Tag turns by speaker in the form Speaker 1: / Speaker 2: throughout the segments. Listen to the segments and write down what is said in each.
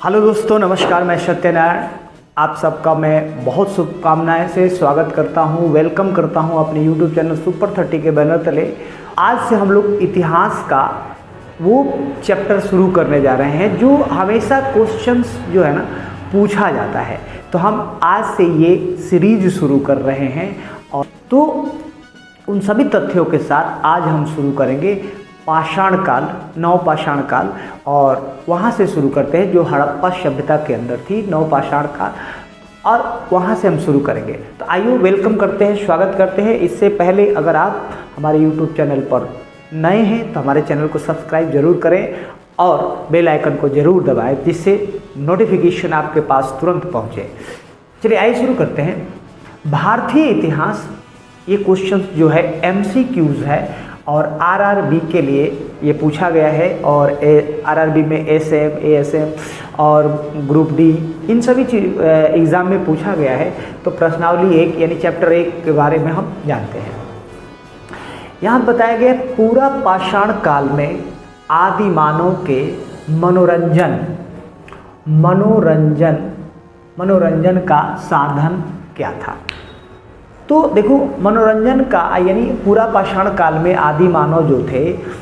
Speaker 1: Hello दोस्तों, नमस्कार। मैं सत्यनारायण आप सबका मैं बहुत शुभकामनाएं से स्वागत करता हूं, वेलकम करता हूं अपने यूट्यूब चैनल सुपर 30 के बैनर तले। आज से हम लोग इतिहास का वो चैप्टर शुरू करने जा रहे हैं जो हमेशा क्वेश्चंस जो है ना पूछा जाता है। तो हम आज से ये सीरीज शुरू कर रहे हैं और तो उन सभी तथ्यों के साथ आज हम शुरू करेंगे पाषाण काल, नवपाषाण काल, और वहाँ से शुरू करते हैं जो हड़प्पा सभ्यता के अंदर थी, नवपाषाण काल, और वहाँ से हम शुरू करेंगे। तो आइए वेलकम करते हैं, स्वागत करते हैं। इससे पहले अगर आप हमारे यूट्यूब चैनल पर नए हैं तो हमारे चैनल को सब्सक्राइब जरूर करें और बेल आइकन को ज़रूर दबाएं जिससे नोटिफिकेशन आपके पास तुरंत पहुँचे। चलिए आइए शुरू करते हैं। भारतीय इतिहास, ये क्वेश्चन जो है MCQs है और RRB के लिए ये पूछा गया है, और RRB में SM, ASM और ग्रुप D इन सभी एग्ज़ाम में पूछा गया है। तो प्रश्नावली 1 यानी चैप्टर 1 के बारे में हम जानते हैं। यहाँ बताया गया पूरा पाषाण काल में आदि मानव के मनोरंजन का साधन क्या था। तो देखो, मनोरंजन का यानी पूरा पाषाण काल में आदि मानव जो थे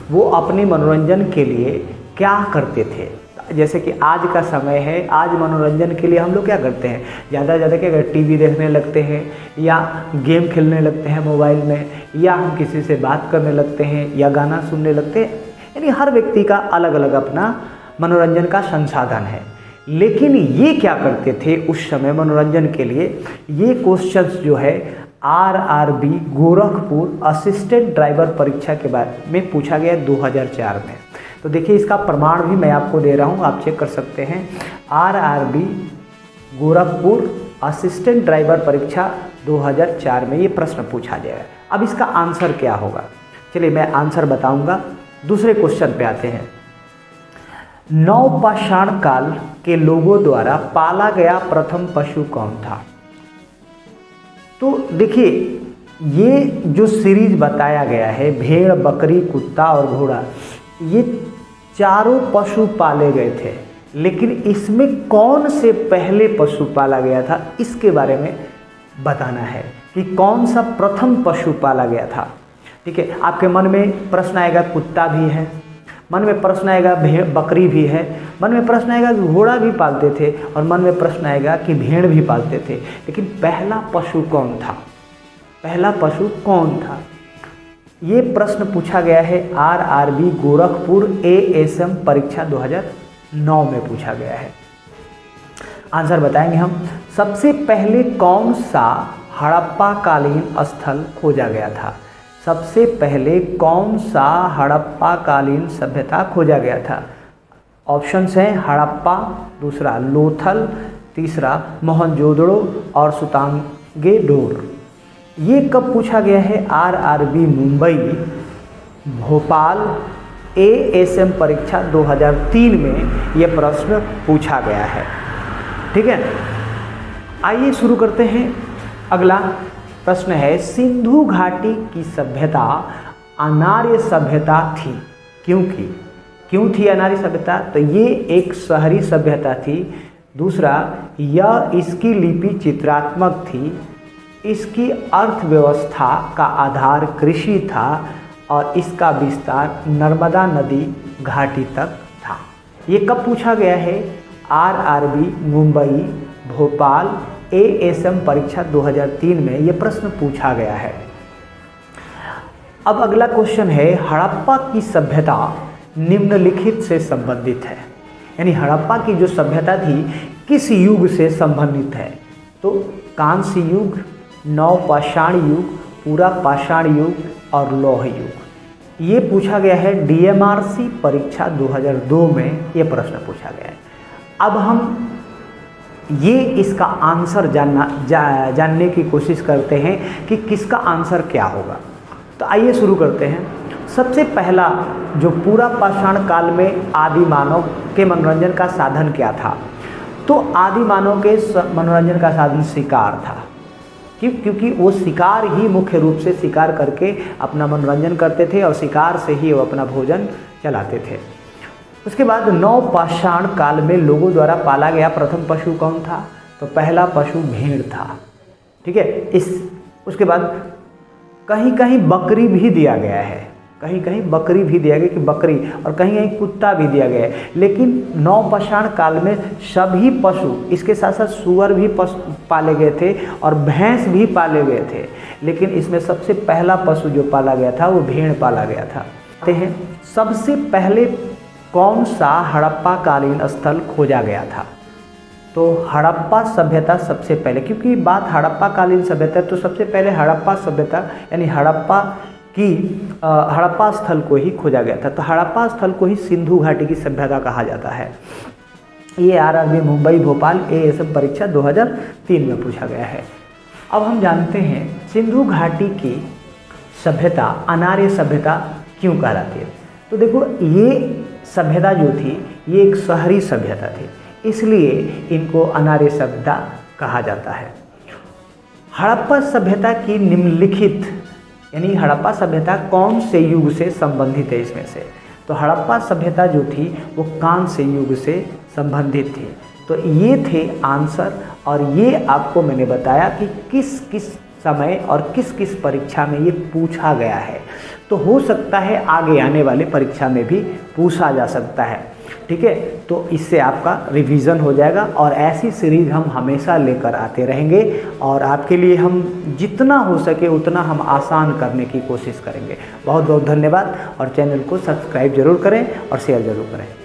Speaker 1: वो अपने मनोरंजन के लिए क्या करते थे। जैसे कि आज का समय है, आज मनोरंजन के लिए हम लोग क्या करते हैं, ज़्यादा से ज़्यादा क्या करते, टीवी देखने लगते हैं या गेम खेलने लगते हैं मोबाइल में, या हम किसी से बात करने लगते हैं या गाना सुनने लगते हैं। यानी हर व्यक्ति का अलग अलग अपना मनोरंजन का संसाधन है। लेकिन ये क्या करते थे उस समय मनोरंजन के लिए, ये क्वेश्चंस जो है RRB गोरखपुर असिस्टेंट ड्राइवर परीक्षा के बारे में पूछा गया 2004 में। तो देखिए, इसका प्रमाण भी मैं आपको दे रहा हूँ, आप चेक कर सकते हैं। RRB गोरखपुर असिस्टेंट ड्राइवर परीक्षा 2004 में ये प्रश्न पूछा गया है। अब इसका आंसर क्या होगा, चलिए मैं आंसर बताऊंगा। दूसरे क्वेश्चन पे आते हैं। नवपाषाण काल के लोगों द्वारा पाला गया प्रथम पशु कौन था। तो देखिए, ये जो सीरीज बताया गया है, भेड़, बकरी, कुत्ता और घोड़ा, ये चारों पशु पाले गए थे, लेकिन इसमें कौन से पहले पशु पाला गया था इसके बारे में बताना है कि कौन सा प्रथम पशु पाला गया था। ठीक है, आपके मन में प्रश्न आएगा कुत्ता भी है, मन में प्रश्न आएगा भेड़, बकरी भी है, मन में प्रश्न आएगा कि घोड़ा भी पालते थे, और मन में प्रश्न आएगा कि भेड़ भी पालते थे। लेकिन पहला पशु कौन था, पहला पशु कौन था, ये प्रश्न पूछा गया है RRB गोरखपुर ASM परीक्षा 2009 में पूछा गया है। आंसर बताएंगे हम। सबसे पहले कौन सा हड़प्पा कालीन स्थल खोजा गया था, सबसे पहले कौन सा हड़प्पा कालीन सभ्यता खोजा गया था। ऑप्शंस हैं हड़प्पा, दूसरा लोथल, तीसरा मोहनजोदड़ो और सुतांगेडोर। ये कब पूछा गया है, RRB मुंबई, भोपाल ASM परीक्षा 2003 में ये प्रश्न पूछा गया है। ठीक है, आइए शुरू करते हैं। अगला प्रश्न है, सिंधु घाटी की सभ्यता अनार्य सभ्यता थी, क्यों थी अनार्य सभ्यता। तो ये एक शहरी सभ्यता थी। दूसरा, यह इसकी लिपि चित्रात्मक थी, इसकी अर्थव्यवस्था का आधार कृषि था, और इसका विस्तार नर्मदा नदी घाटी तक था। ये कब पूछा गया है, RRB मुंबई, भोपाल ASM परीक्षा 2003 में ये प्रश्न पूछा गया है। अब अगला क्वेश्चन है, हड़प्पा की सभ्यता निम्नलिखित से संबंधित है, यानी हड़प्पा की जो सभ्यता थी किस युग से संबंधित है। तो कांस्य युग, नवपाषाण युग, पूरा पाषाण युग और लौह युग। ये पूछा गया है DMRC परीक्षा 2002 में ये प्रश्न पूछा गया है। अब हम ये इसका आंसर जानने की कोशिश करते हैं कि किसका आंसर क्या होगा। तो आइए शुरू करते हैं। सबसे पहला जो पूरा पाषाण काल में आदि मानव के मनोरंजन का साधन क्या था, तो आदि मानव के मनोरंजन का साधन शिकार था। क्योंकि वो शिकार ही मुख्य रूप से शिकार करके अपना मनोरंजन करते थे और शिकार से ही वो अपना भोजन चलाते थे। उसके बाद नवपाषाण काल में लोगों द्वारा पाला गया प्रथम पशु कौन था? तो पहला पशु भेड़ था। ठीक है, उसके बाद कहीं कहीं बकरी भी दिया गया है, कहीं कहीं बकरी भी दिया गया कि बकरी, और कहीं कहीं कुत्ता भी दिया गया है। लेकिन नवपाषाण काल में सभी पशु, इसके साथ साथ सुअर भी पाले गए थे और भैंस भी पाले गए थे, लेकिन इसमें सबसे पहला पशु जो पाला गया था वो भेड़ पाला गया था। हैं सबसे पहले कौन सा हड़प्पा कालीन स्थल खोजा गया था? तो हड़प्पा सभ्यता सबसे पहले, क्योंकि बात हड़प्पा कालीन सभ्यता, तो सबसे पहले हड़प्पा सभ्यता यानी हड़प्पा स्थल को ही खोजा गया था। तो हड़प्पा स्थल को ही सिंधु घाटी की सभ्यता कहा जाता है। ये आरआरबी मुंबई भोपाल एएसएम परीक्षा 2003 में पूछा गया है। अब हम जानते हैं सिंधु घाटी की सभ्यता अनार्य सभ्यता क्यों कहलाती है। तो देखो, ये सभ्यता जो थी ये एक शहरी सभ्यता थी, इसलिए इनको अनार्य सभ्यता कहा जाता है। हड़प्पा सभ्यता की निम्नलिखित यानी हड़प्पा सभ्यता कौन से युग से संबंधित है इसमें से? तो हड़प्पा सभ्यता जो थी वो कांस्य युग से संबंधित थी। तो ये थे आंसर, और ये आपको मैंने बताया कि किस किस समय और किस किस परीक्षा में ये पूछा गया है। तो हो सकता है आगे आने वाले परीक्षा में भी पूछा जा सकता है। ठीक है, तो इससे आपका रिवीजन हो जाएगा, और ऐसी सीरीज हम हमेशा लेकर आते रहेंगे, और आपके लिए हम जितना हो सके उतना हम आसान करने की कोशिश करेंगे। बहुत बहुत धन्यवाद, और चैनल को सब्सक्राइब जरूर करें और शेयर जरूर करें।